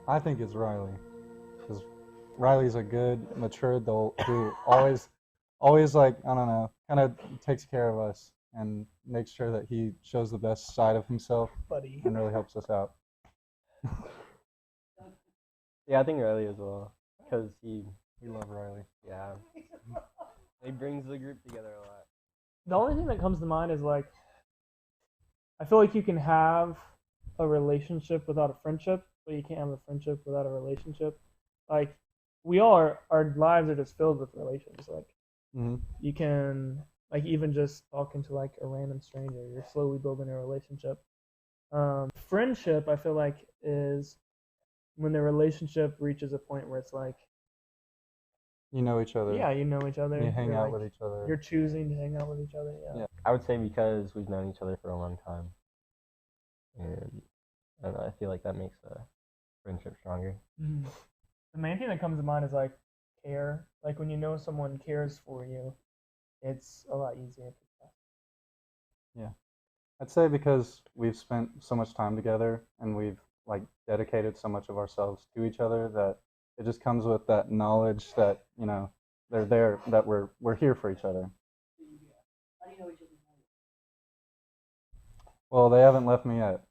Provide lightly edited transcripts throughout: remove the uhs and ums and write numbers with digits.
I think it's Riley, because Riley's a good, mature adult who always like, I don't know, kind of takes care of us and makes sure that he shows the best side of himself Buddy. and really helps us out. Yeah, I think Riley as well, because We love Riley. yeah, he brings the group together a lot. The only thing that comes to mind is like, I feel like you can have a relationship without a friendship, but you can't have a friendship without a relationship. Like, our lives are just filled with relations. Like, Mm-hmm. you can, like, even just talking to like a random stranger, you're slowly building a relationship. Friendship, I feel like, is when the relationship reaches a point where it's like, You know each other. yeah, you know each other. You hang you're out like, with each other. You're choosing to hang out with each other. Yeah. Yeah. I would say because we've known each other for a long time, and I don't know, I feel like that makes a friendship stronger. Mm. The main thing that comes to mind is like care. Like when you know someone cares for you, it's a lot easier. Yeah. I'd say because we've spent so much time together and we've like dedicated so much of ourselves to each other that it just comes with that knowledge that, you know, they're there, that we're here for each other. How do you know each other? Well, they haven't left me yet.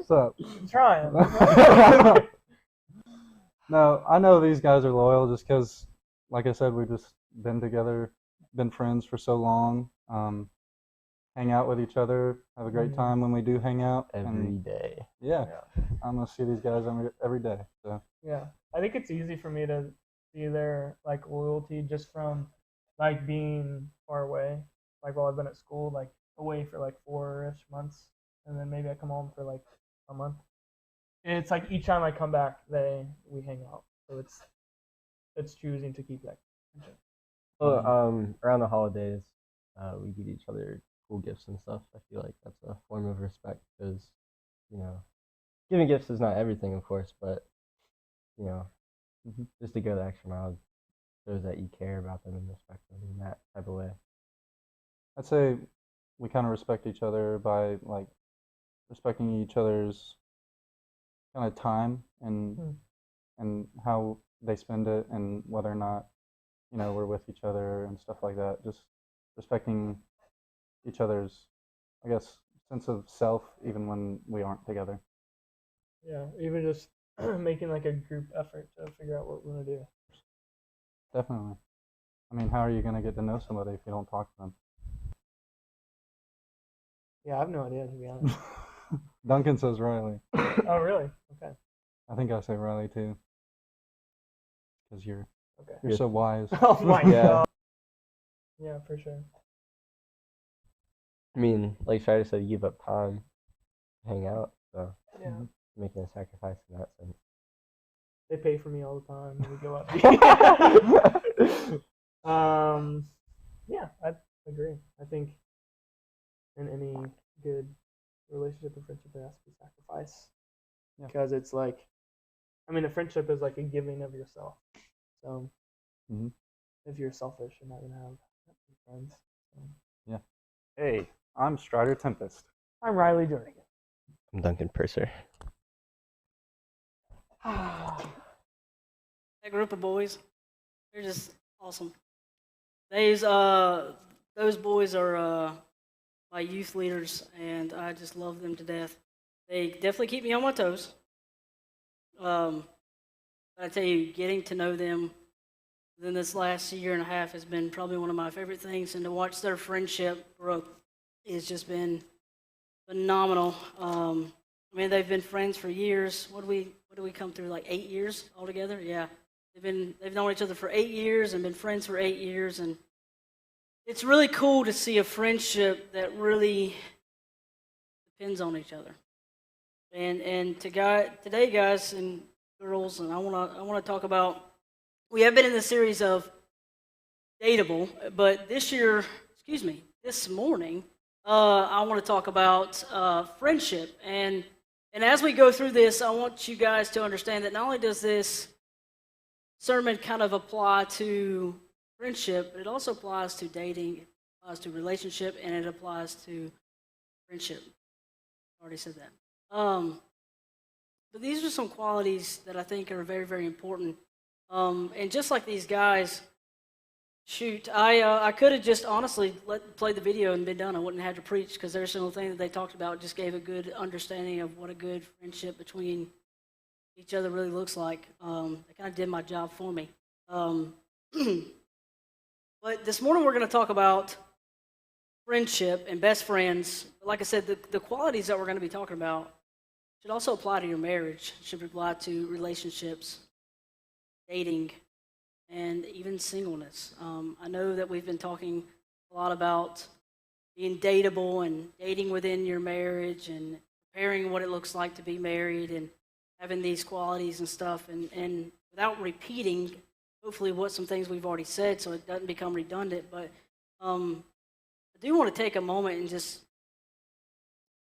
So I'm trying. no, I know these guys are loyal just because, like I said, we've just been together, been friends for so long. Hang out with each other, have a great time when we do hang out. Every day. Yeah, I'm gonna see these guys every day. So Yeah, I think it's easy for me to see their like loyalty just from like being far away. Like while I've been at school, like away for like 4-ish months, and then maybe I come home for like a month. It's like each time I come back, we hang out. So it's choosing to keep that friendship. Well, around the holidays, we give each other cool gifts and stuff. I feel like that's a form of respect because, you know, giving gifts is not everything, of course, but, you know, just to go the extra mile shows that you care about them and respect them in that type of way. I'd say we kind of respect each other by like respecting each other's kind of time and how they spend it and whether or not, you know, we're with each other and stuff like that. Just respecting each other's, I guess, sense of self even when we aren't together. Yeah, even just making like a group effort to figure out what we're gonna do. Definitely. I mean, how are you gonna get to know somebody if you don't talk to them? Yeah, I have no idea to be honest. Duncan says Riley. Oh, really? Okay. I think I say Riley too. Because you're Okay. so wise. Oh my Yeah. god. Yeah, for sure. I mean, like Shida said, you give up time to hang out, so Yeah. making a sacrifice in that sense. They pay for me all the time when we go out. Yeah, I agree. I think in any good relationship or friendship, there has to be sacrifice. Yeah. Because it's like, I mean, a friendship is like a giving of yourself. So if you're selfish, you're not going to have friends. So. Yeah. Hey, I'm Strider Tempest. I'm Riley Jernigan. I'm Duncan Purser. That group of boys, they're just awesome. Those boys are my youth leaders, and I just love them to death. They definitely keep me on my toes. I tell you, getting to know them within this last year and a half has been probably one of my favorite things, and to watch their friendship grow has just been phenomenal. I mean, they've been friends for years. What do we come through, like 8 years altogether? Yeah. They've known each other for 8 years and been friends for 8 years, and it's really cool to see a friendship that really depends on each other. And today, guys and girls, and I wanna talk about. We have been in the series of Dateable, but this morning, I want to talk about friendship. And as we go through this, I want you guys to understand that not only does this sermon kind of apply to friendship, but it also applies to dating, it applies to relationship, and it applies to friendship. I already said that. But these are some qualities that I think are very, very important. And just like these guys, shoot, I could have just honestly played the video and been done. I wouldn't have to preach because every single thing that they talked about just gave a good understanding of what a good friendship between each other really looks like. They kind of did my job for me. But this morning we're going to talk about friendship and best friends. Like I said, the qualities that we're going to be talking about should also apply to your marriage, should apply to relationships, dating, and even singleness. I know that we've been talking a lot about being dateable and dating within your marriage and preparing what it looks like to be married and having these qualities and stuff. And without repeating, hopefully, what some things we've already said so it doesn't become redundant, but I do want to take a moment and just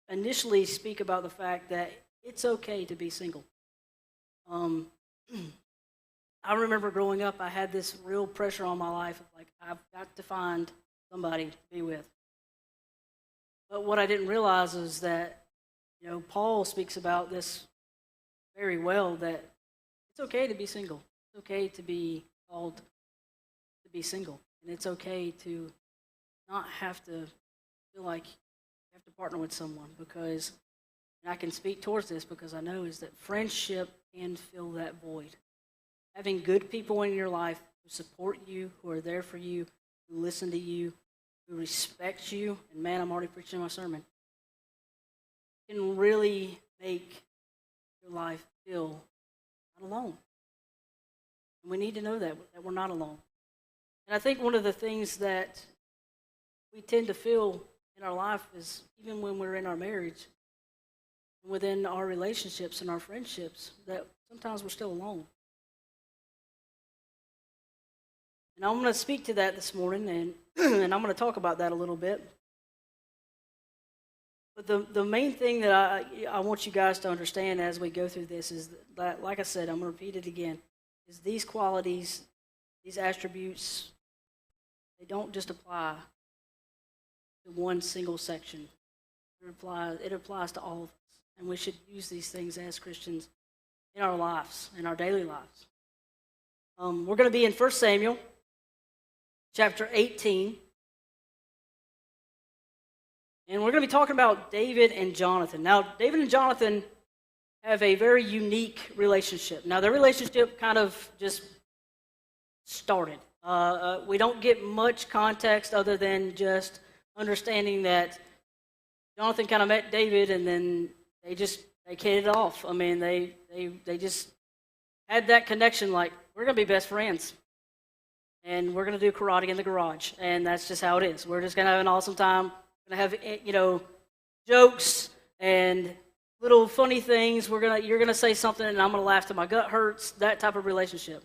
initially speak about the fact that it's okay to be single. I remember growing up, I had this real pressure on my life of like, I've got to find somebody to be with. But what I didn't realize is that, Paul speaks about this very well, that it's okay to be single. It's okay to be called to be single. And it's okay to not have to feel like you have to partner with someone, because, and I can speak towards this because I know, is that friendship can fill that void. Having good people in your life who support you, who are there for you, who listen to you, who respect you, and man, I'm already preaching my sermon, can really make your life feel not alone. And we need to know that we're not alone. And I think one of the things that we tend to feel in our life is, even when we're in our marriage, within our relationships and our friendships, that sometimes we're still alone. And I'm going to speak to that this morning, and I'm going to talk about that a little bit. But the main thing that I want you guys to understand as we go through this is that, like I said, I'm going to repeat it again, is these qualities, these attributes, they don't just apply to one single section. It applies to all of us. And we should use these things as Christians in our lives, in our daily lives. We're going to be in 1 Samuel chapter 18. And we're going to be talking about David and Jonathan. Now, David and Jonathan have a very unique relationship. Now, their relationship kind of just started. We don't get much context other than just understanding that Jonathan kind of met David, and then they hit it off. I mean, they just had that connection, like, we're going to be best friends. And we're going to do karate in the garage. And that's just how it is. We're just going to have an awesome time. We're going to have, jokes and little funny things. You're going to say something, and I'm going to laugh till my gut hurts, that type of relationship.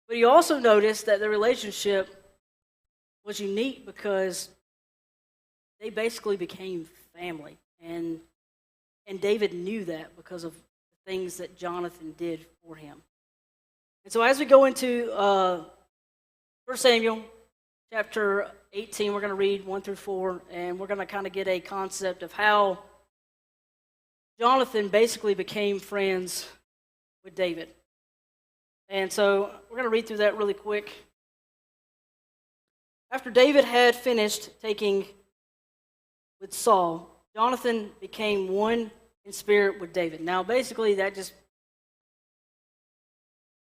But you also notice that the relationship was unique because they basically became family. And David knew that because of the things that Jonathan did for him. And so as we go into 1 Samuel chapter 18, we're going to read 1 through 4, and we're going to kind of get a concept of how Jonathan basically became friends with David. And so we're going to read through that really quick. After David had finished taking with Saul, Jonathan became one in spirit with David. Now, basically, that just,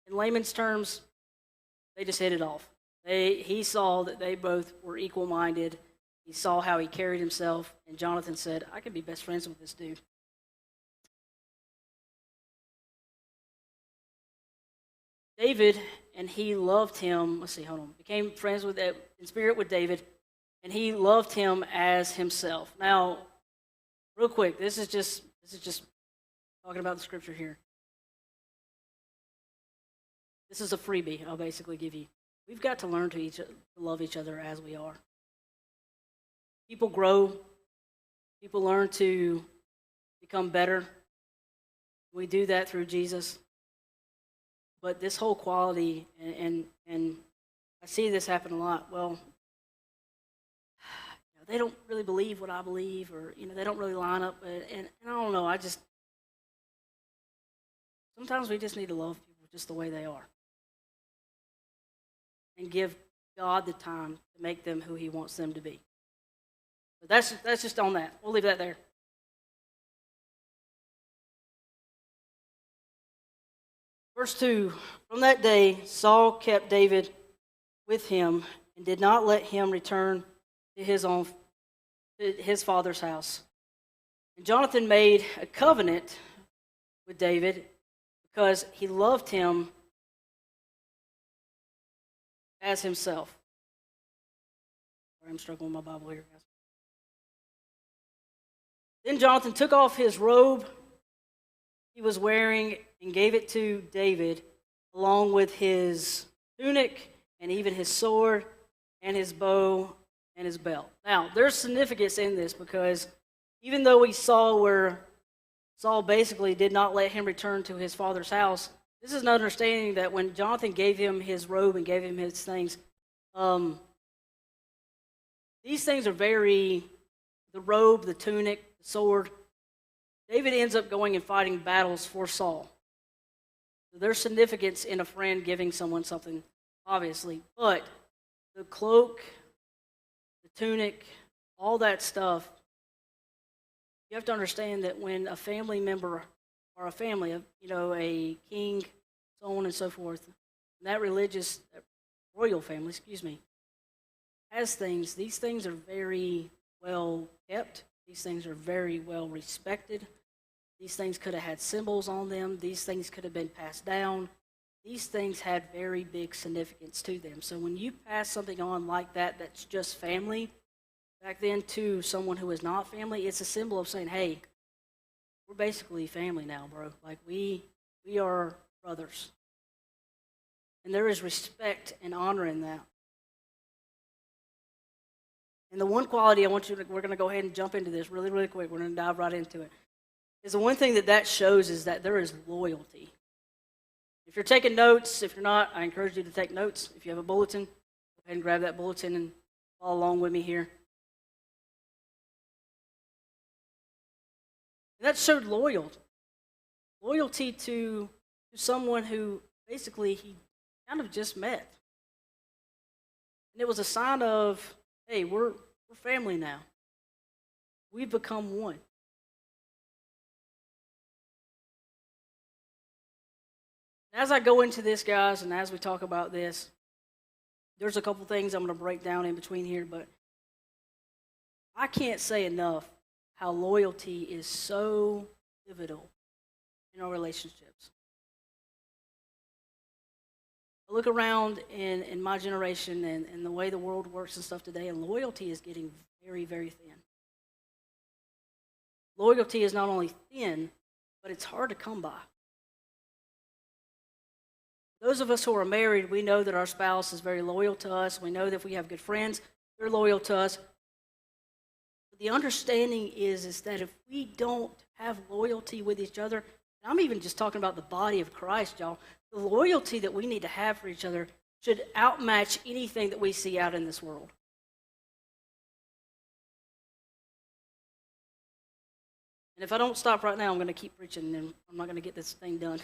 in layman's terms, they just hit it off. He saw that they both were equal-minded. He saw how he carried himself, and Jonathan said, I could be best friends with this dude. David, and he loved him, became friends with in spirit with David, and he loved him as himself. Now, real quick, this is just talking about the scripture here. This is a freebie I'll basically give you. We've got to learn to love each other as we are. People grow. People learn to become better. We do that through Jesus. But this whole quality, and I see this happen a lot. Well, they don't really believe what I believe, or they don't really line up. And I don't know. Sometimes we just need to love people just the way they are and give God the time to make them who he wants them to be. But that's just on that. We'll leave that there. Verse 2, from that day Saul kept David with him and did not let him return to his father's house. And Jonathan made a covenant with David because he loved him as himself. I'm struggling with my Bible here, guys. Then Jonathan took off his robe he was wearing and gave it to David, along with his tunic and even his sword and his bow and his belt. Now, there's significance in this because even though we saw where Saul basically did not let him return to his father's house, this is an understanding that when Jonathan gave him his robe and gave him his things, these things are the robe, the tunic, the sword. David ends up going and fighting battles for Saul. So there's significance in a friend giving someone something, obviously. But the cloak, the tunic, all that stuff, you have to understand that when a family member or a family, a king, so on and so forth, that royal family, has things, these things are very well kept. These things are very well respected. These things could have had symbols on them. These things could have been passed down. These things had very big significance to them. So when you pass something on like that that's just family, back then to someone who is not family, it's a symbol of saying, hey, we're basically family now, bro. Like we are brothers. And there is respect and honor in that. And the one quality we're going to go ahead and jump into this really, really quick. We're going to dive right into it. Is the one thing that shows is that there is loyalty. If you're taking notes, if you're not, I encourage you to take notes. If you have a bulletin, go ahead and grab that bulletin and follow along with me here. And that showed loyalty to someone who basically he kind of just met. And it was a sign of, hey, we're family now. We've become one. As I go into this, guys, and as we talk about this, there's a couple things I'm going to break down in between here, but I can't say enough how loyalty is so pivotal in our relationships. I look around in my generation and the way the world works and stuff today, and loyalty is getting very, very thin. Loyalty is not only thin, but it's hard to come by. Those of us who are married, we know that our spouse is very loyal to us. We know that if we have good friends, they're loyal to us. But the understanding is that if we don't have loyalty with each other, and I'm even just talking about the body of Christ, y'all, the loyalty that we need to have for each other should outmatch anything that we see out in this world. And if I don't stop right now, I'm going to keep preaching, and I'm not going to get this thing done.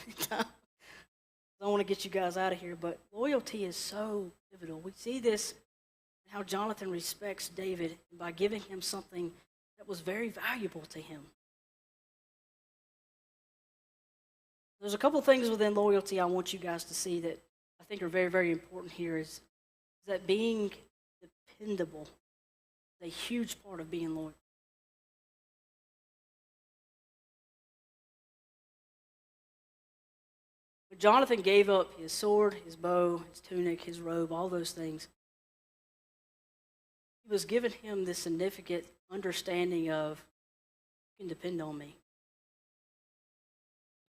I don't want to get you guys out of here, but loyalty is so pivotal. We see this in how Jonathan respects David by giving him something that was very valuable to him. There's a couple things within loyalty I want you guys to see that I think are very, very important here is that being dependable is a huge part of being loyal. But Jonathan gave up his sword, his bow, his tunic, his robe, all those things. He was giving him this significant understanding of, you can depend on me.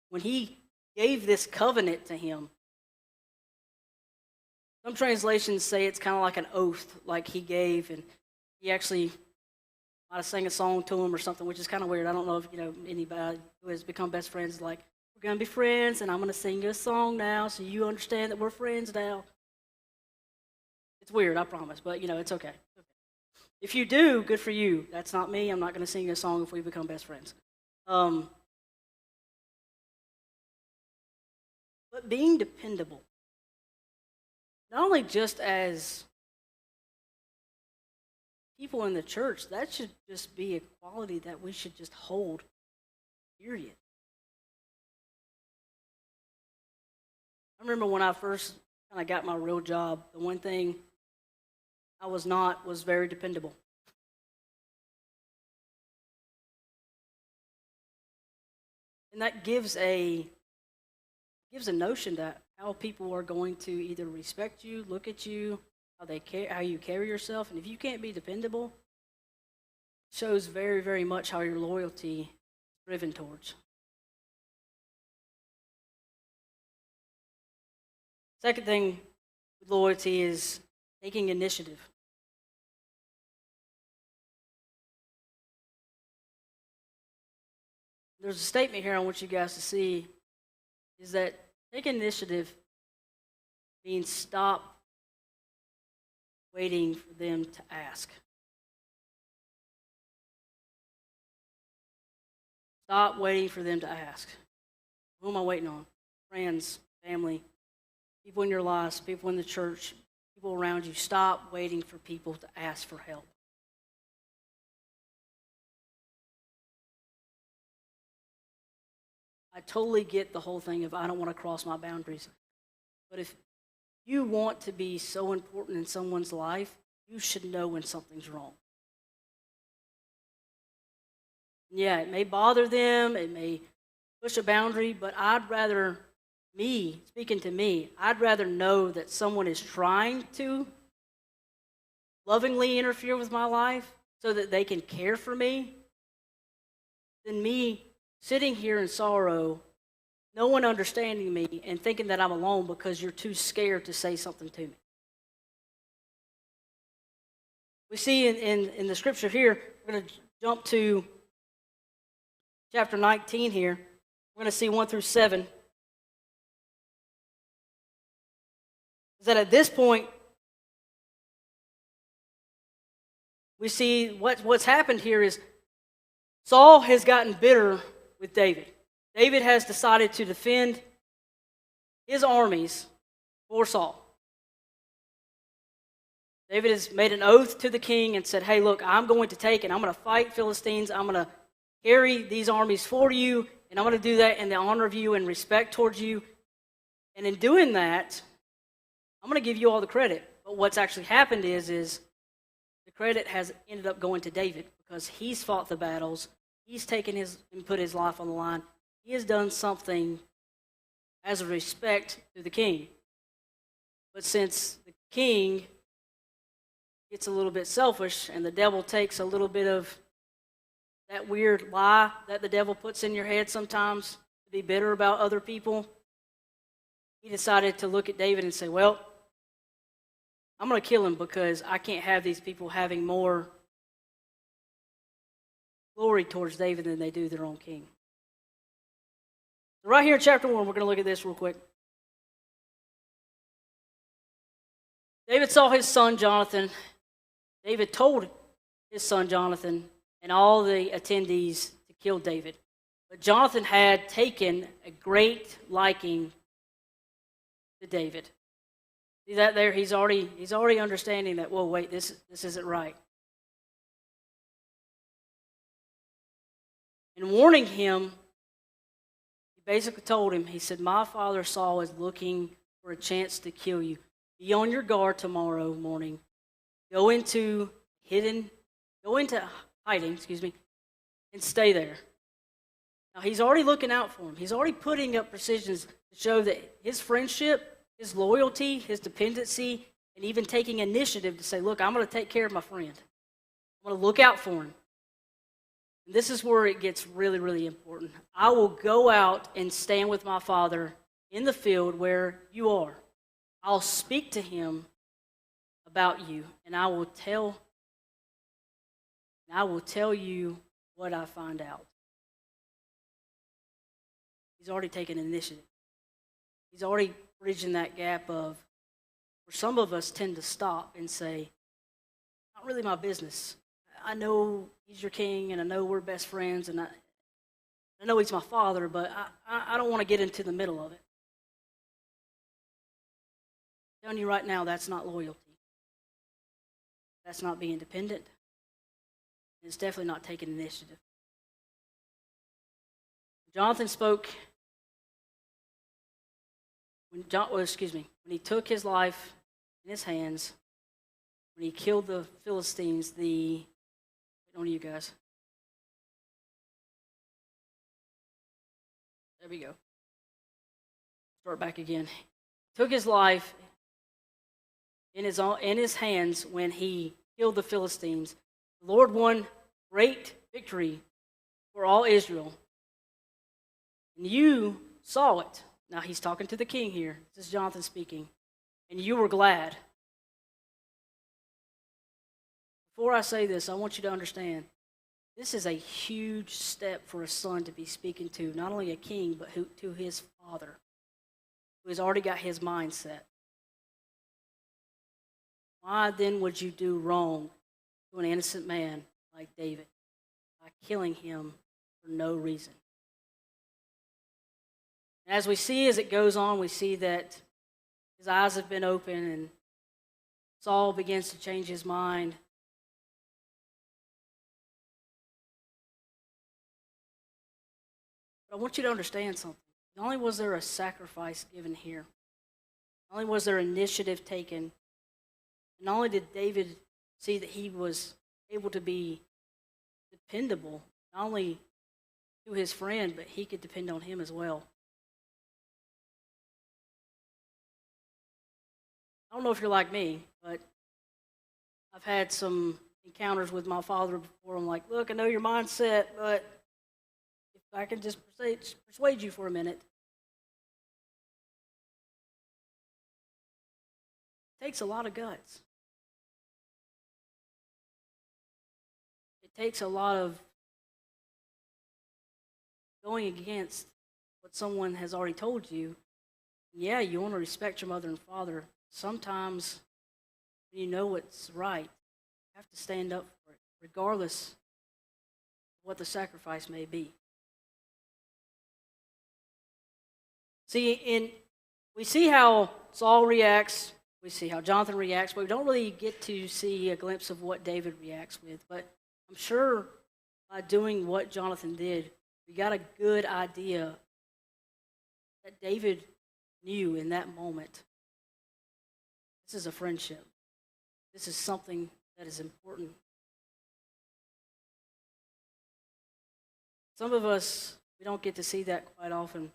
When he gave this covenant to him, some translations say it's kind of like an oath, like he gave, and he actually might have sang a song to him or something, which is kind of weird. I don't know if anybody who has become best friends like, we're going to be friends, and I'm going to sing you a song now so you understand that we're friends now. It's weird, I promise, but, it's okay. If you do, good for you. That's not me. I'm not going to sing you a song if we become best friends. but being dependable. Not only just as people in the church, that should just be a quality that we should just hold, period. I remember when I first kind of got my real job, the one thing I was not was very dependable. And that gives a notion that how people are going to either respect you, look at you, how you carry yourself, and if you can't be dependable, it shows very, very much how your loyalty is driven towards. Second thing with loyalty is taking initiative. There's a statement here I want you guys to see, is that take initiative means stop waiting for them to ask. Stop waiting for them to ask. Who am I waiting on? Friends, family, people in your lives, people in the church, people around you. Stop waiting for people to ask for help. I totally get the whole thing of I don't want to cross my boundaries. But if you want to be so important in someone's life, you should know when something's wrong. Yeah, it may bother them, it may push a boundary, but I'd rather, speaking to me, I'd rather know that someone is trying to lovingly interfere with my life so that they can care for me than me sitting here in sorrow, no one understanding me, and thinking that I'm alone because you're too scared to say something to me. We see in the scripture here, we're going to jump to chapter 19 here. We're going to see 1 through 7. Is that at this point, we see what's happened here is Saul has gotten bitter with David. David has decided to defend his armies for Saul. David has made an oath to the king and said, hey, look, I'm going to take and I'm going to fight Philistines. I'm going to carry these armies for you, and I'm going to do that in the honor of you and respect towards you. And in doing that, I'm going to give you all the credit. But what's actually happened is the credit has ended up going to David because he's fought the battles. He's taken and put his life on the line. He has done something as a respect to the king. But since the king gets a little bit selfish and the devil takes a little bit of that weird lie that the devil puts in your head sometimes to be bitter about other people, he decided to look at David and say, well, I'm going to kill him because I can't have these people having more glory towards David than they do their own king. So right here in chapter 1, we're going to look at this real quick. David saw his son Jonathan. David told his son Jonathan and all the attendees to kill David. But Jonathan had taken a great liking to David. See that there? He's already understanding that, whoa, wait, this isn't right. And warning him, he basically told him, he said, my father Saul is looking for a chance to kill you. Be on your guard tomorrow morning. Go into hiding, and stay there. Now, he's already looking out for him. He's already putting up precisions to show that his friendship, his loyalty, his dependency, and even taking initiative to say, look, I'm going to take care of my friend. I'm going to look out for him. And this is where it gets really, really important. I will go out and stand with my father in the field where you are. I'll speak to him about you, and I will tell you what I find out. He's already taken initiative. He's already bridging that gap of where some of us tend to stop and say, not really my business. I know he's your king, and I know we're best friends, and I know he's my father, but I don't want to get into the middle of it. telling you right now, that's not loyalty. That's not being dependent. It's definitely not taking initiative. Jonathan spoke when he took his life in his hands, when he killed the Philistines, wait on you guys. There we go. Start back again. Took his life in his hands when he killed the Philistines. The Lord won great victory for all Israel. And you saw it. Now he's talking to the king here. This is Jonathan speaking. And you were glad. Before I say this, I want you to understand, this is a huge step for a son to be speaking to, not only a king, but to his father, who has already got his mindset. Why then would you do wrong to an innocent man like David by killing him for no reason? As we see as it goes on, we see that his eyes have been open and Saul begins to change his mind. But I want you to understand something. Not only was there a sacrifice given here, not only was there initiative taken, not only did David see that he was able to be dependable, not only to his friend, but he could depend on him as well. I don't know if you're like me, but I've had some encounters with my father before. I'm like, look, I know your mindset, but if I can just persuade you for a minute. It takes a lot of guts. It takes a lot of going against what someone has already told you. Yeah, you want to respect your mother and father. Sometimes when you know what's right, you have to stand up for it, regardless of what the sacrifice may be. We see how Saul reacts, we see how Jonathan reacts, but we don't really get to see a glimpse of what David reacts with. But I'm sure by doing what Jonathan did, we got a good idea that David knew in that moment. This is a friendship. This is something that is important. Some of us, we don't get to see that quite often.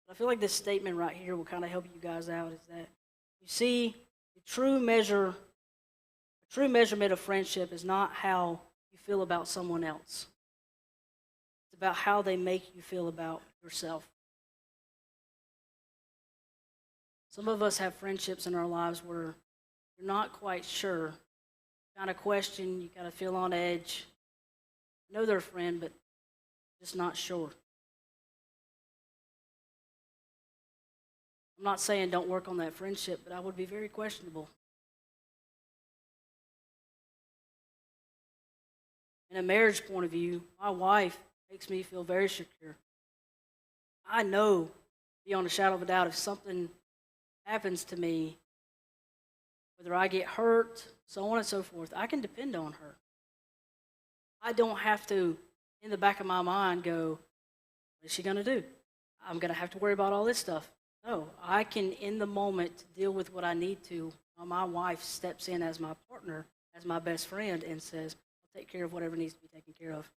But I feel like this statement right here will kind of help you guys out, is that you see a true measurement of friendship is not how you feel about someone else. It's about how they make you feel about yourself. Some of us have friendships in our lives where you're not quite sure. You kind of question, you kind of feel on edge. You know they're a friend, but just not sure. I'm not saying don't work on that friendship, but I would be very questionable. In a marriage point of view, my wife makes me feel very secure. I know, beyond a shadow of a doubt, if something happens to me, whether I get hurt, so on and so forth, I can depend on her. I don't have to, in the back of my mind, go, what is she going to do? I'm going to have to worry about all this stuff. No, I can, in the moment, deal with what I need to while my wife steps in as my partner, as my best friend, and says, I'll take care of whatever needs to be taken care of.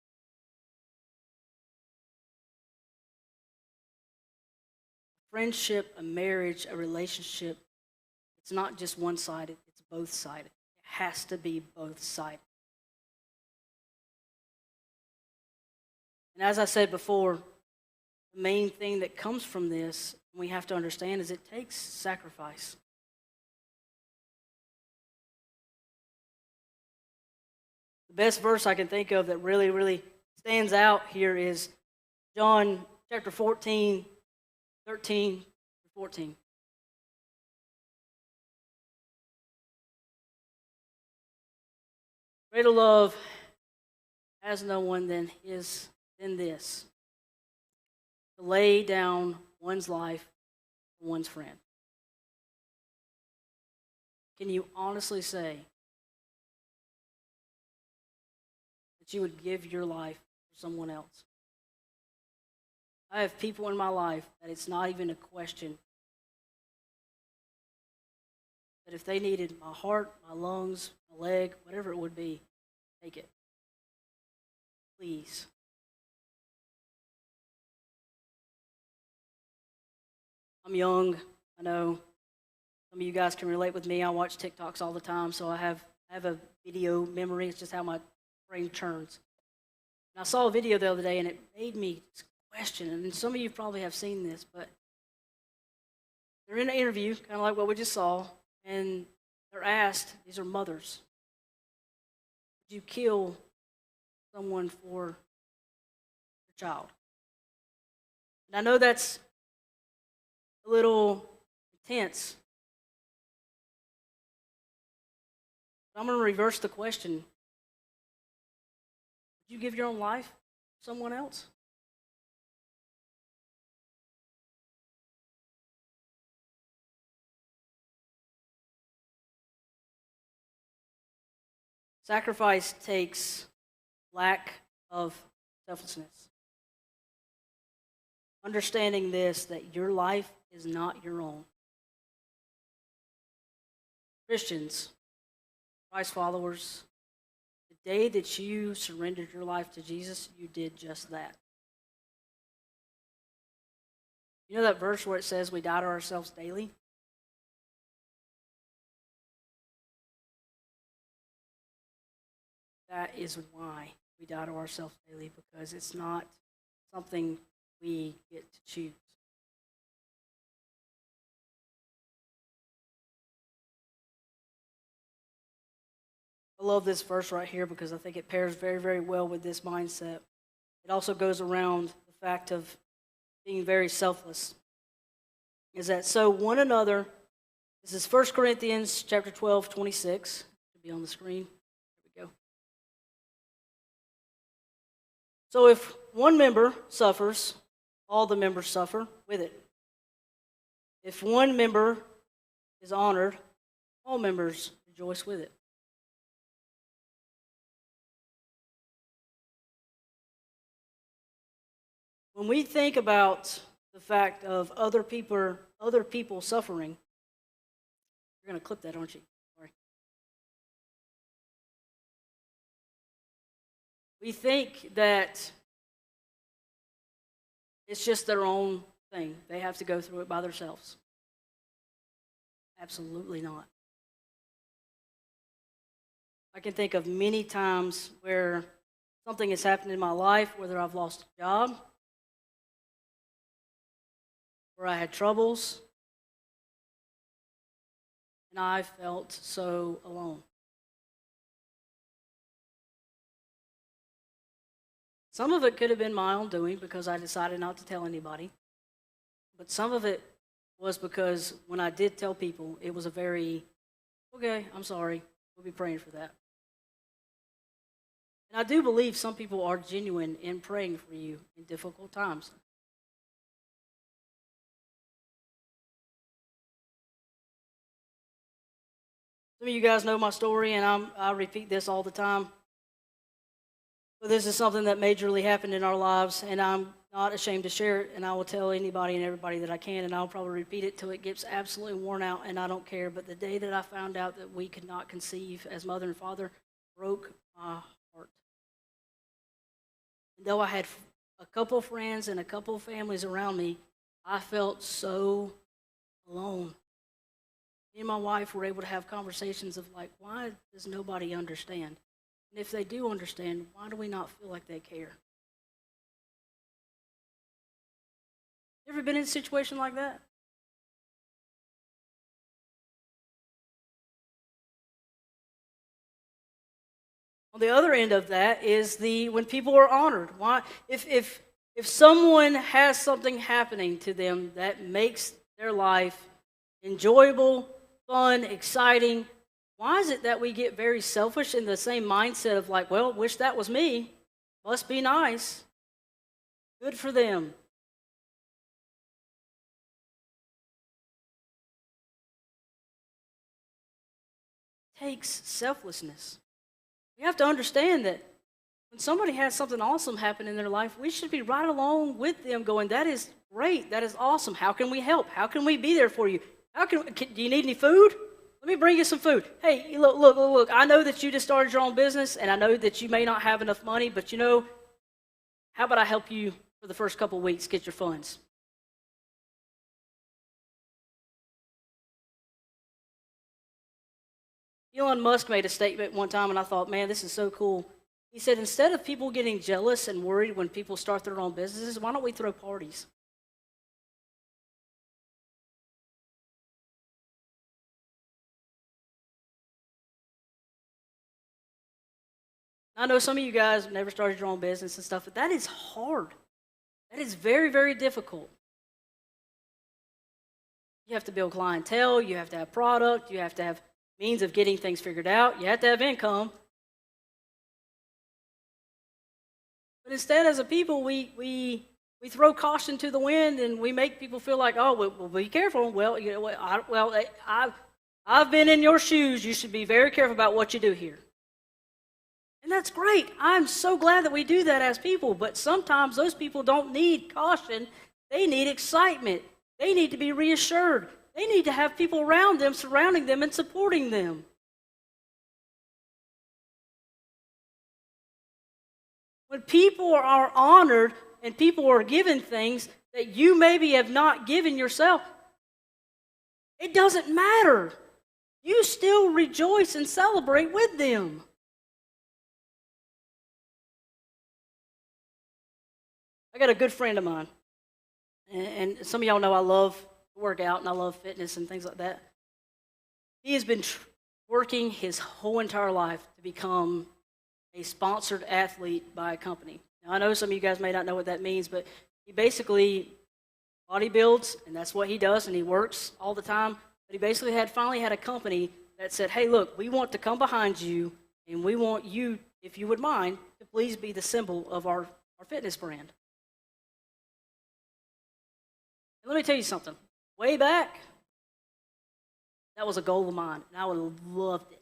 Friendship, a marriage, a relationship, it's not just one-sided, it's both-sided. It has to be both-sided. And as I said before, the main thing that comes from this, we have to understand, is it takes sacrifice. The best verse I can think of that really, really stands out here is John chapter 14, 13 to 14. Greater love has no one than this, to lay down one's life for one's friend? Can you honestly say that you would give your life for someone else? I have people in my life that it's not even a question. That if they needed my heart, my lungs, my leg, whatever it would be, take it. Please. I'm young. I know some of you guys can relate with me. I watch TikToks all the time, so I have a video memory. It's just how my brain churns. And I saw a video the other day, and it made me question, and some of you probably have seen this, but they're in an interview, kind of like what we just saw, and they're asked, these are mothers, would you kill someone for your child? And I know that's a little intense, but I'm going to reverse the question. Would you give your own life for someone else? Sacrifice takes lack of selflessness. Understanding this, that your life is not your own. Christians, Christ followers, the day that you surrendered your life to Jesus, you did just that. You know that verse where it says we die to ourselves daily? That is why we die to ourselves daily, because it's not something we get to choose. I love this verse right here because I think it pairs very, very well with this mindset. It also goes around the fact of being very selfless. Is that so one another, this is 1 Corinthians chapter 12, 26. It'll be on the screen. There we go. So if one member suffers, all the members suffer with it. If one member is honored, all members rejoice with it. When we think about the fact of other people suffering, you're going to clip that, aren't you? Sorry. We think that it's just their own thing. They have to go through it by themselves. Absolutely not. I can think of many times where something has happened in my life, whether I've lost a job, where I had troubles, and I felt so alone. Some of it could have been my own doing because I decided not to tell anybody. But some of it was because when I did tell people, it was a very, okay, I'm sorry, we'll be praying for that. And I do believe some people are genuine in praying for you in difficult times. Some of you guys know my story, and I repeat this all the time. But this is something that majorly happened in our lives, and I'm not ashamed to share it, and I will tell anybody and everybody that I can, and I'll probably repeat it till it gets absolutely worn out, and I don't care. But the day that I found out that we could not conceive as mother and father broke my heart. And though I had a couple friends and a couple families around me, I felt so alone. Me and my wife were able to have conversations of like, why does nobody understand? And if they do understand, why do we not feel like they care? You ever been in a situation like that? On the other end of that is when people are honored. Why? If someone has something happening to them that makes their life enjoyable, fun, exciting, why is it that we get very selfish in the same mindset of like, well, wish that was me, must be nice, good for them? takes selflessness. We have to understand that when somebody has something awesome happen in their life, we should be right along with them going, that is great, that is awesome. How can we help? How can we be there for you? Do you need any food? Let me bring you some food. Hey, look, I know that you just started your own business, and I know that you may not have enough money, but how about I help you for the first couple of weeks get your funds? Elon Musk made a statement one time, and I thought, man, this is so cool. He said, instead of people getting jealous and worried when people start their own businesses, why don't we throw parties? I know some of you guys have never started your own business and stuff, but that is hard. That is very, very difficult. You have to build clientele, you have to have product, you have to have means of getting things figured out, you have to have income. But instead, as a people, we throw caution to the wind and we make people feel like, oh, well be careful. Well, I've been in your shoes. You should be very careful about what you do here. And that's great. I'm so glad that we do that as people. But sometimes those people don't need caution. They need excitement. They need to be reassured. They need to have people around them, surrounding them, and supporting them. When people are honored and people are given things that you maybe have not given yourself, it doesn't matter. You still rejoice and celebrate with them. I got a good friend of mine, and some of y'all know I love to work out and I love fitness and things like that. He has been working his whole entire life to become a sponsored athlete by a company. Now, I know some of you guys may not know what that means, but he basically bodybuilds, and that's what he does, and he works all the time. But he basically finally had a company that said, hey, look, we want to come behind you, and we want you, if you would mind, to please be the symbol of our fitness brand. And let me tell you something. Way back, that was a goal of mine, and I would have loved it.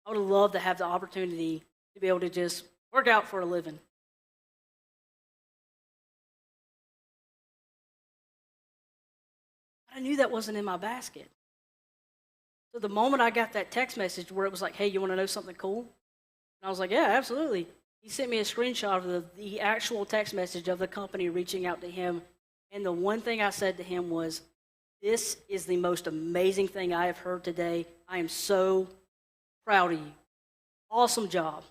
I would have loved to have the opportunity to be able to just work out for a living. But I knew that wasn't in my basket. So the moment I got that text message where it was like, hey, you want to know something cool? And I was like, yeah, absolutely. He sent me a screenshot of the actual text message of the company reaching out to him. And the one thing I said to him was, this is the most amazing thing I have heard today. I am so proud of you. Awesome job.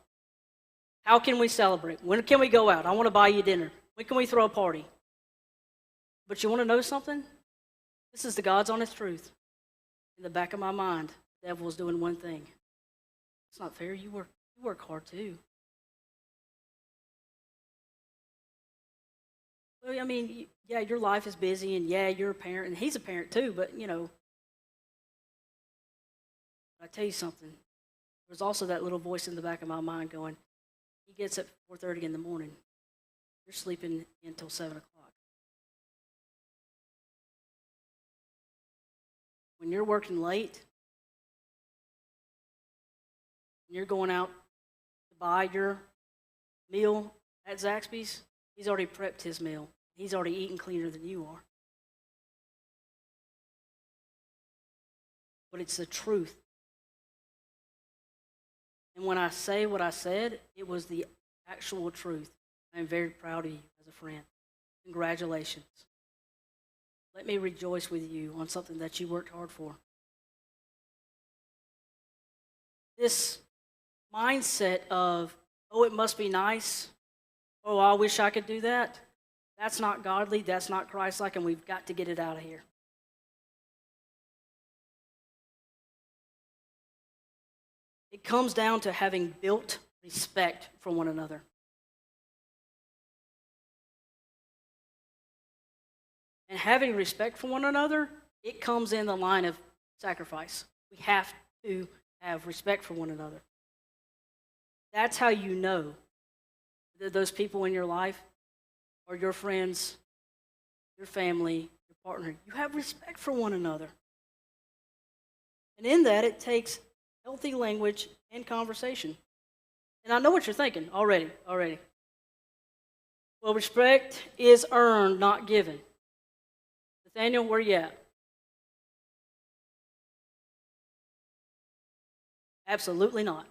How can we celebrate? When can we go out? I want to buy you dinner. When can we throw a party? But you want to know something? This is the God's honest truth. In the back of my mind, the devil is doing one thing. It's not fair. You work hard too. Well, I mean, yeah, your life is busy, and yeah, you're a parent, and he's a parent too, but I tell you something. There's also that little voice in the back of my mind going, he gets up at 4:30 in the morning. You're sleeping until 7 o'clock. When you're working late, and you're going out to buy your meal at Zaxby's, he's already prepped his meal. He's already eaten cleaner than you are. But it's the truth. And when I say what I said, it was the actual truth. I am very proud of you as a friend. Congratulations. Let me rejoice with you on something that you worked hard for. This mindset of, oh, it must be nice. Oh, I wish I could do that. That's not godly. That's not Christ-like, and we've got to get it out of here. It comes down to having built respect for one another. And having respect for one another, it comes in the line of sacrifice. We have to have respect for one another. That's how you know that those people in your life are your friends, your family, your partner. You have respect for one another. And in that, it takes healthy language and conversation. And I know what you're thinking already. Well, respect is earned, not given. Nathaniel, where you at? Absolutely not.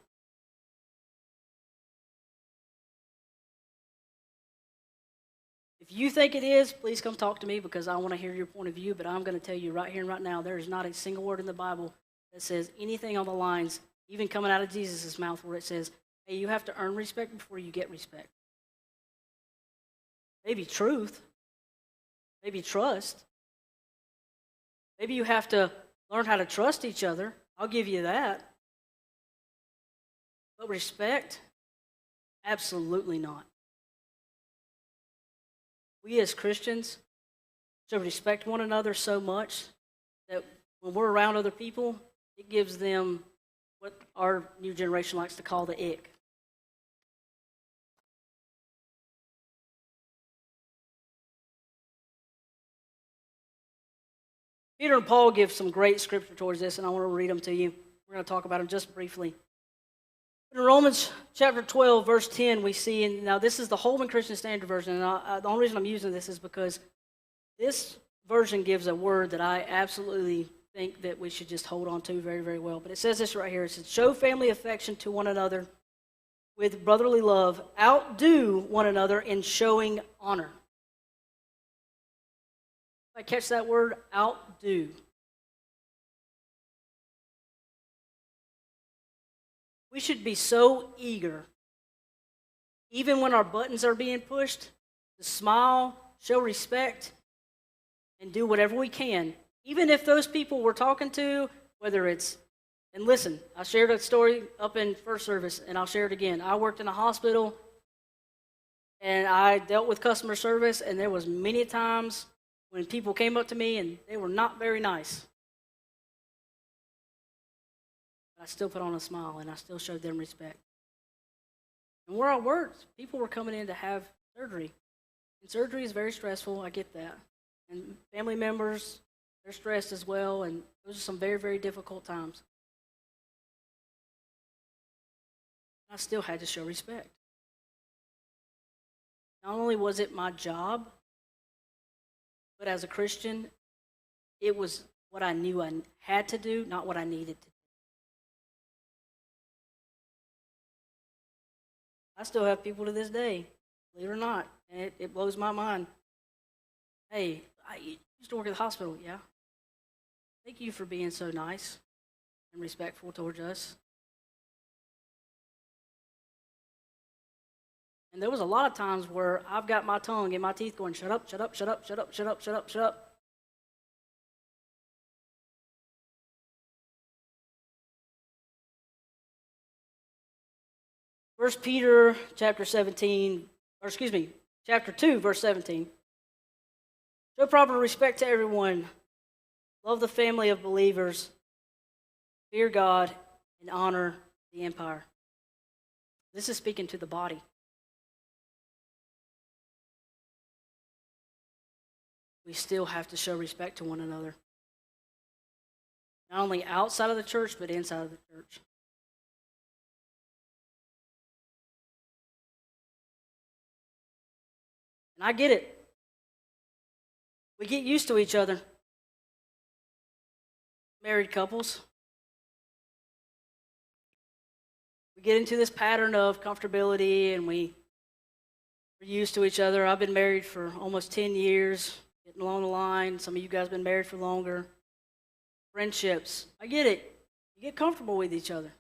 If you think it is, please come talk to me because I want to hear your point of view, but I'm going to tell you right here and right now, there is not a single word in the Bible that says anything on the lines, even coming out of Jesus' mouth, where it says, hey, you have to earn respect before you get respect. Maybe truth, maybe trust. Maybe you have to learn how to trust each other. I'll give you that. But respect? Absolutely not. We as Christians should respect one another so much that when we're around other people, it gives them what our new generation likes to call the ick. Peter and Paul give some great scripture towards this, and I want to read them to you. We're going to talk about them just briefly. In Romans chapter 12, verse 10, we see, and now this is the Holman Christian Standard Version, and the only reason I'm using this is because this version gives a word that I absolutely think that we should just hold on to very, very well. But it says this right here. It says, show family affection to one another with brotherly love. Outdo one another in showing honor. If I catch that word, outdo. We should be so eager, even when our buttons are being pushed, to smile, show respect, and do whatever we can. Even if those people we're talking to, whether it's, and listen, I shared a story up in first service, and I'll share it again. I worked in a hospital, and I dealt with customer service, and there was many times when people came up to me, and they were not very nice. I still put on a smile, and I still showed them respect. And where I worked, people were coming in to have surgery. And surgery is very stressful, I get that. And family members, they're stressed as well, and those are some very, very difficult times. I still had to show respect. Not only was it my job, but as a Christian, it was what I knew I had to do, not what I needed to do. I still have people to this day, believe it or not, and it blows my mind. Hey, I used to work at the hospital, yeah. Thank you for being so nice and respectful towards us. And there was a lot of times where I've got my tongue and my teeth going, shut up, shut up, shut up, shut up, shut up, shut up, shut up. 1 Peter chapter 17, or excuse me, chapter 2, verse 17. Show proper respect to everyone. Love the family of believers. Fear God and honor the empire. This is speaking to the body. We still have to show respect to one another. Not only outside of the church, but inside of the church. And I get it. We get used to each other. Married couples. We get into this pattern of comfortability and we're used to each other. I've been married for almost 10 years, getting along the line. Some of you guys have been married for longer. Friendships. I get it. You get comfortable with each other.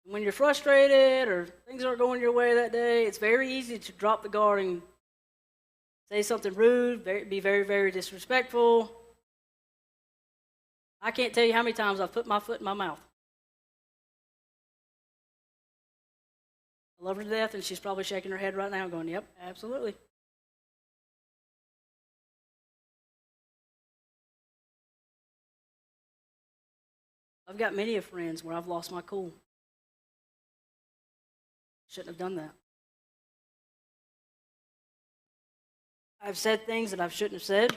When you're frustrated or things aren't going your way that day, it's very easy to drop the guard and say something rude, be very, very disrespectful. I can't tell you how many times I've put my foot in my mouth. I love her to death, and she's probably shaking her head right now going, yep, absolutely. I've got many of friends where I've lost my cool. Shouldn't have done that. I've said things that I shouldn't have said.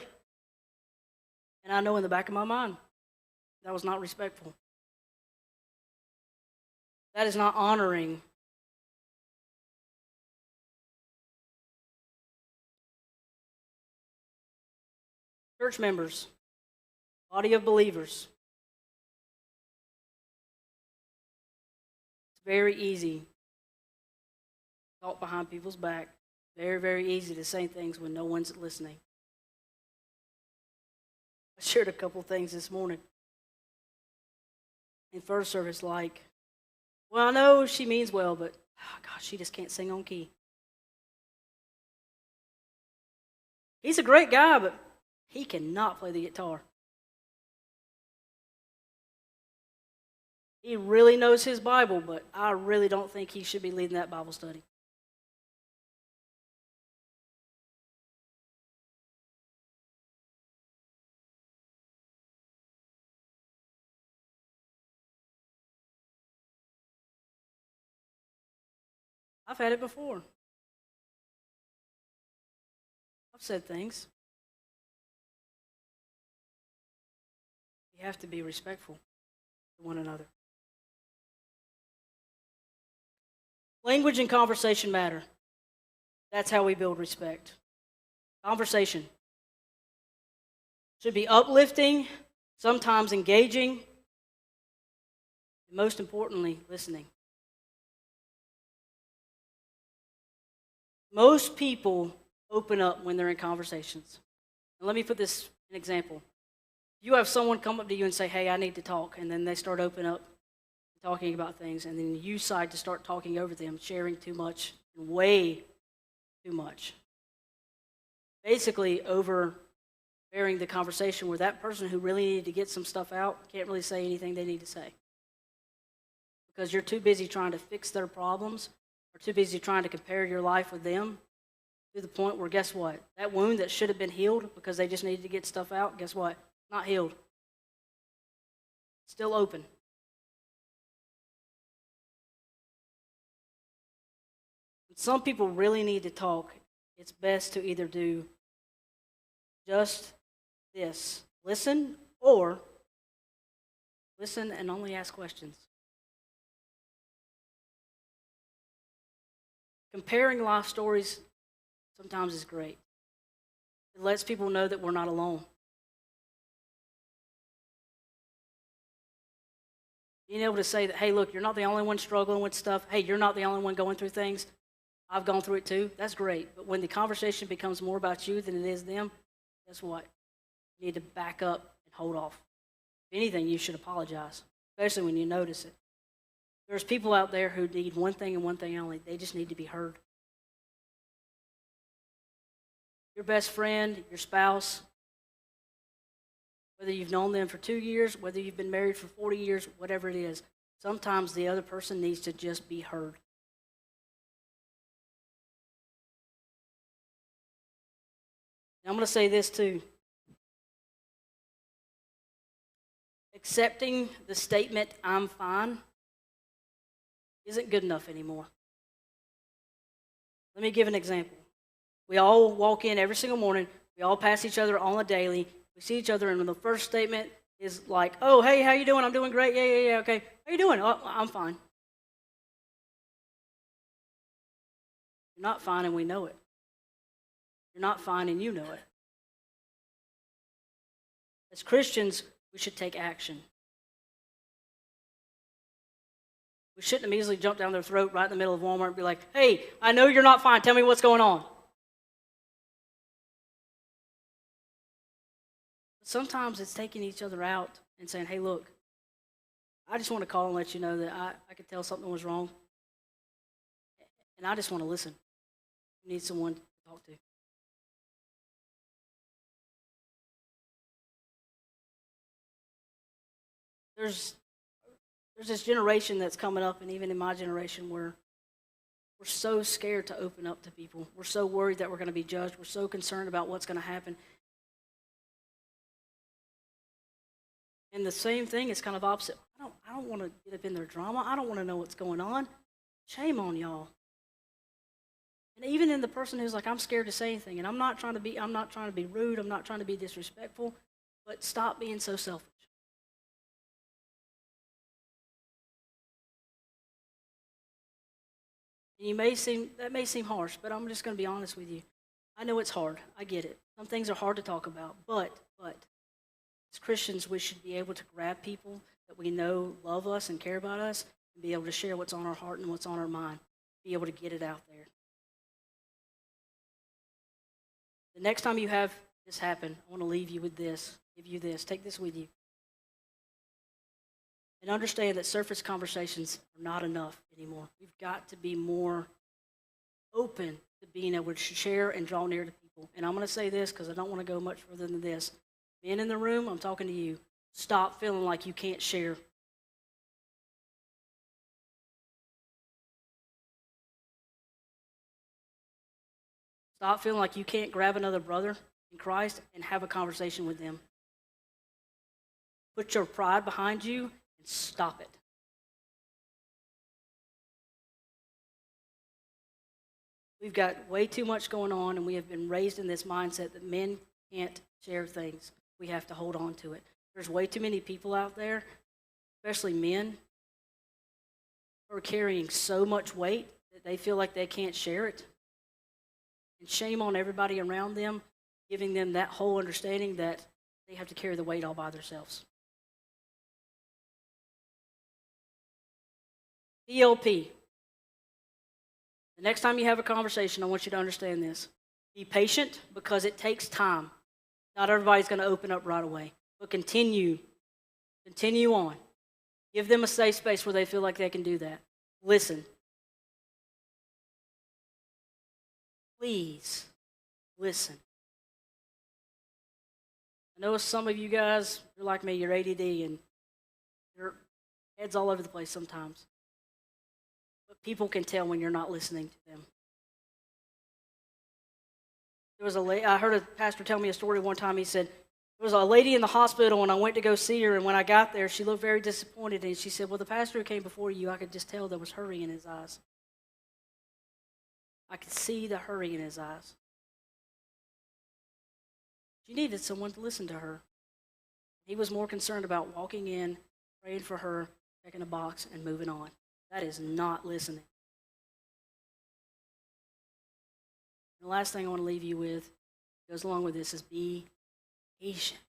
And I know in the back of my mind, that was not respectful. That is not honoring. Church members, body of believers. It's very easy to talk behind people's back. Very, very easy to say things when no one's listening. I shared a couple things this morning in first service, like, well, I know she means well, but oh gosh, she just can't sing on key. He's a great guy, but he cannot play the guitar. He really knows his Bible, but I really don't think he should be leading that Bible study. I've had it before. I've said things. We have to be respectful to one another. Language and conversation matter. That's how we build respect. Conversation should be uplifting, sometimes engaging, and most importantly, listening. Most people open up when they're in conversations. And let me put this in example. You have someone come up to you and say, hey, I need to talk, and then they start opening up, talking about things, and then you decide to start talking over them, sharing too much, way too much. Basically, overbearing the conversation where that person who really needed to get some stuff out can't really say anything they need to say. Because you're too busy trying to fix their problems, or too busy trying to compare your life with them, to the point where, guess what? That wound that should have been healed because they just needed to get stuff out, guess what? Not healed. Still open. When some people really need to talk, it's best to either do just this, listen, or listen and only ask questions. Comparing life stories sometimes is great. It lets people know that we're not alone. Being able to say that, hey, look, you're not the only one struggling with stuff. Hey, you're not the only one going through things. I've gone through it too. That's great. But when the conversation becomes more about you than it is them, guess what? You need to back up and hold off. If anything, you should apologize, especially when you notice it. There's people out there who need one thing and one thing only. They just need to be heard. Your best friend, your spouse, whether you've known them for 2 years, whether you've been married for 40 years, whatever it is, sometimes the other person needs to just be heard. And I'm going to say this too. Accepting the statement, I'm fine, isn't good enough anymore. Let me give an example. We all walk in every single morning. We all pass each other on a daily. We see each other, and when the first statement is like, oh, hey, how you doing? I'm doing great. Yeah, okay. How you doing? Oh, I'm fine. You're not fine, and we know it. You're not fine, and you know it. As Christians, we should take action. We shouldn't immediately jump down their throat right in the middle of Walmart and be like, hey, I know you're not fine. Tell me what's going on. But sometimes it's taking each other out and saying, hey, look, I just want to call and let you know that I could tell something was wrong. And I just want to listen. You need someone to talk to. There's this generation that's coming up, and even in my generation, where we're so scared to open up to people. We're so worried that we're going to be judged. We're so concerned about what's going to happen. And the same thing is kind of opposite. I don't want to get up in their drama. I don't want to know what's going on. Shame on y'all. And even in the person who's like, I'm scared to say anything, and I'm not trying to be rude. I'm not trying to be disrespectful. but stop being so selfish. And that may seem harsh, but I'm just going to be honest with you. I know it's hard. I get it. Some things are hard to talk about, but as Christians, we should be able to grab people that we know love us and care about us and be able to share what's on our heart and what's on our mind, be able to get it out there. The next time you have this happen, I want to leave you with this, give you this, take this with you. And understand that surface conversations are not enough anymore. We've got to be more open to being able to share and draw near to people. And I'm going to say this because I don't want to go much further than this. Men in the room, I'm talking to you. Stop feeling like you can't share. Stop feeling like you can't grab another brother in Christ and have a conversation with them. Put your pride behind you and stop it. We've got way too much going on, and we have been raised in this mindset that men can't share things. We have to hold on to it. There's way too many people out there, especially men, who are carrying so much weight that they feel like they can't share it. And shame on everybody around them, giving them that whole understanding that they have to carry the weight all by themselves. PLP. The next time you have a conversation, I want you to understand this. Be patient because it takes time. Not everybody's going to open up right away. But continue on. Give them a safe space where they feel like they can do that. Listen. Please listen. I know some of you guys, you're like me, you're ADD and your head's all over the place sometimes. But people can tell when you're not listening to them. I heard a pastor tell me a story one time. He said, there was a lady in the hospital and I went to go see her, and when I got there, she looked very disappointed, and she said, well, the pastor who came before you, I could just tell there was hurry in his eyes. I could see the hurry in his eyes. She needed someone to listen to her. He was more concerned about walking in, praying for her, checking a box, and moving on. That is not listening. And the last thing I want to leave you with, goes along with this, is be patient.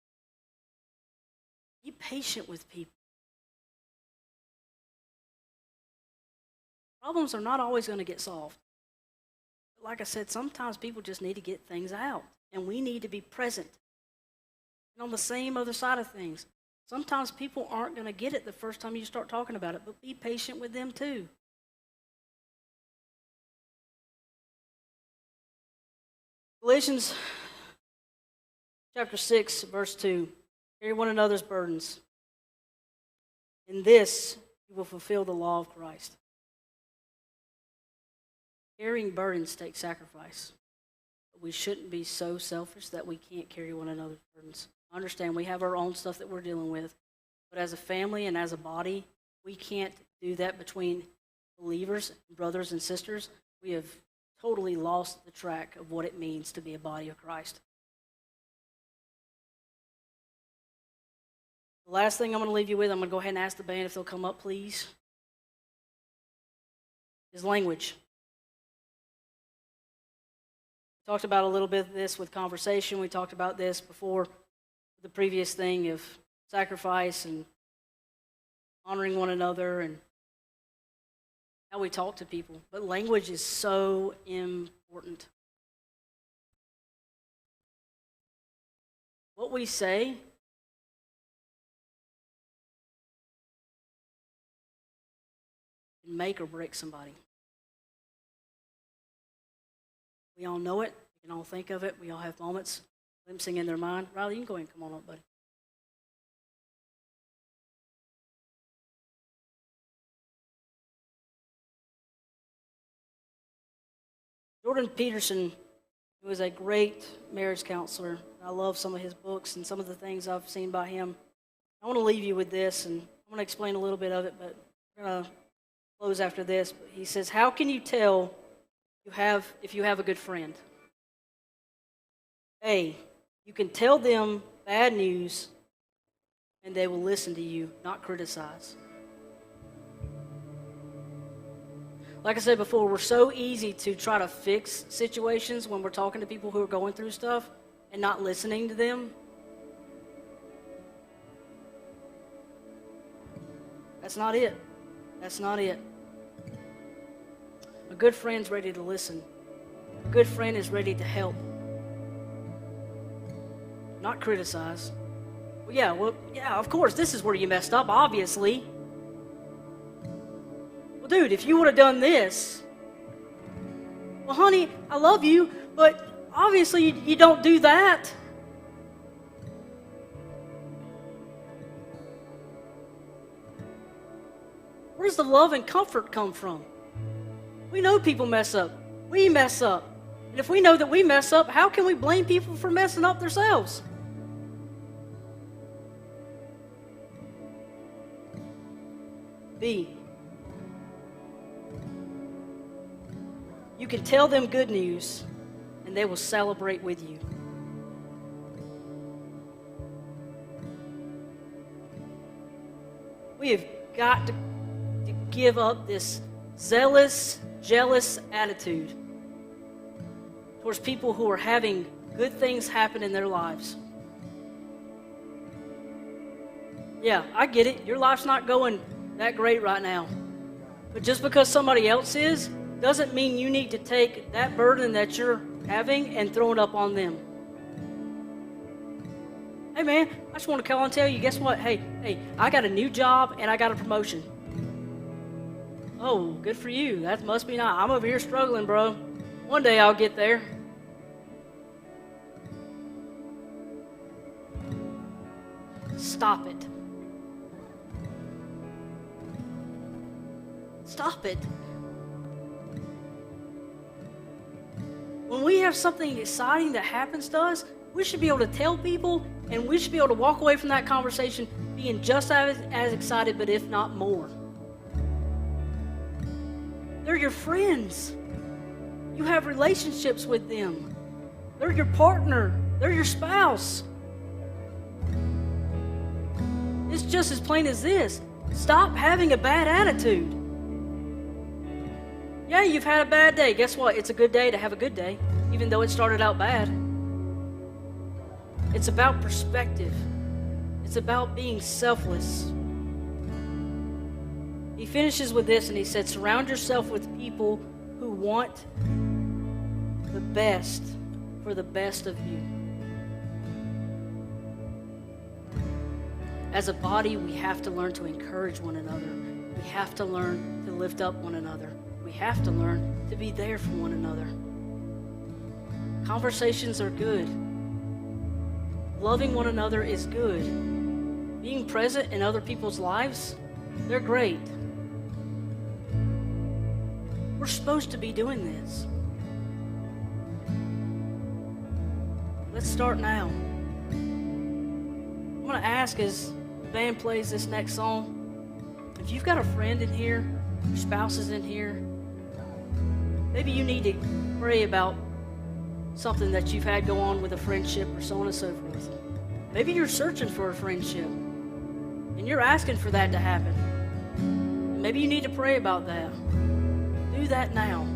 Be patient with people. Problems are not always going to get solved. But like I said, sometimes people just need to get things out, and we need to be present. And on the same other side of things, sometimes people aren't going to get it the first time you start talking about it, but be patient with them too. Galatians chapter 6, verse 2. Carry one another's burdens. In this, you will fulfill the law of Christ. Carrying burdens takes sacrifice. But we shouldn't be so selfish that we can't carry one another's burdens. I understand we have our own stuff that we're dealing with, but as a family and as a body, we can't do that between believers, brothers and sisters. We have totally lost the track of what it means to be a body of Christ. The last thing I'm going to leave you with, I'm going to go ahead and ask the band if they'll come up, please, is language. We talked about a little bit of this with conversation. We talked about this before, the previous thing of sacrifice and honoring one another and how we talk to people. But language is so important. What we say can make or break somebody. We all know it. We can all think of it. We all have moments glimpsing in their mind. Riley, you can go ahead and come on up, buddy. Jordan Peterson, who is a great marriage counselor. I love some of his books and some of the things I've seen by him. I want to leave you with this, and I'm going to explain a little bit of it, but we're going to close after this. But he says, how can you tell if you have a good friend? A, you can tell them bad news, and they will listen to you, not criticize. Like I said before, we're so easy to try to fix situations when we're talking to people who are going through stuff and not listening to them. That's not it. That's not it. A good friend's ready to listen. A good friend is ready to help, not criticize. Well, yeah, of course, this is where you messed up, obviously. Well, dude, if you would have done this, well, honey, I love you, but obviously you don't do that. Where does the love and comfort come from? We know people mess up. We mess up. And if we know that we mess up, how can we blame people for messing up themselves? B. You can tell them good news, and they will celebrate with you. We have got to give up this zealous, jealous attitude towards people who are having good things happen in their lives. Yeah, I get it. Your life's not going that great right now. But just because somebody else is, doesn't mean you need to take that burden that you're having and throw it up on them. Hey man, I just want to call and tell you, guess what? Hey, I got a new job and I got a promotion. Oh, good for you. That must be nice. I'm over here struggling, bro. One day I'll get there. Stop it. Stop it. When we have something exciting that happens to us, we should be able to tell people, and we should be able to walk away from that conversation being just as excited, but if not more. They're your friends. You have relationships with them. They're your partner. They're your spouse. It's just as plain as this. Stop having a bad attitude. Yeah, you've had a bad day. Guess what? It's a good day to have a good day, even though it started out bad. It's about perspective. It's about being selfless. He finishes with this and he said, surround yourself with people who want the best for the best of you. As a body, we have to learn to encourage one another. We have to learn to lift up one another. We have to learn to be there for one another. Conversations are good. Loving one another is good. Being present in other people's lives, they're great. We're supposed to be doing this. Let's start now. I'm going to ask as the band plays this next song, if you've got a friend in here, your spouse is in here, maybe you need to pray about something that you've had go on with a friendship or so on and so forth. Maybe you're searching for a friendship and you're asking for that to happen. Maybe you need to pray about that. Do that now.